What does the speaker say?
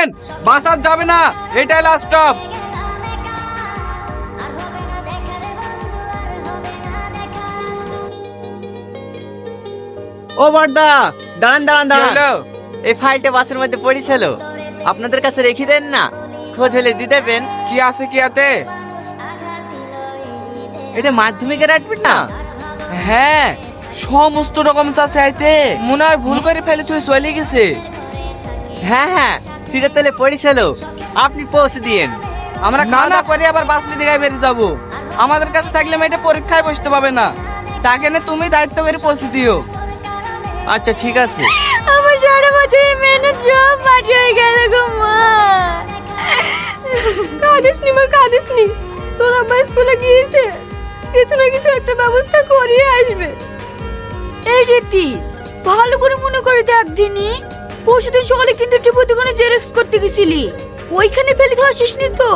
থামেন, বাস আর যাবে না, এটাই লাস্ট স্টপ। ও বর্দা, দাঁড়ান দাঁড়ান কি দাঁড়ান। হলো? এই ফাইলটা বাসের মধ্যে পড়েছিল, আপনাদের কাছে রেখে দেন না, খোঁজ হলে দিয়ে দেবেন। কি আছে কি আতে? এটা মাধ্যমিকের অ্যাডমিট না? হ্যাঁ, সমস্ত ডকুমেন্টস আছে আইতে। মনে হয় ভুল করে ফেলে তুই চলে গেছে। হ্যাঁ হ্যাঁ, সিটের তলে পড়েছিল, আপনি পৌঁছে দিয়েন। আমরা খাওয়া দাওয়া করে আবার বাস নিতে গায়ে বেরিয়ে যাবো। আমাদের কাছে থাকলে মেয়েটা পরীক্ষায় বসতে পাবে না। তাকে না তুমি দায়িত্ব করে পৌঁছে দিও। আচ্ছা ঠিক আছে। আমার 12 বছরের মেহনত সব মাটি হয়ে গেল গো মা। কাঁদিস নি মা, কাঁদিস নি। তোর আব্বা স্কুলে গিয়েছে, কিছু না কিছু একটা ব্যবস্থা করিয়ে আসবে। এই রীতি, ভালো করে মনে করে দেখ দিনি, পরশুদিন সকালে কিন্তু টিপু দোকানে জেরক্স করতে গেছিলি, ওইখানে ফেলে ধরে আসিস নি তো?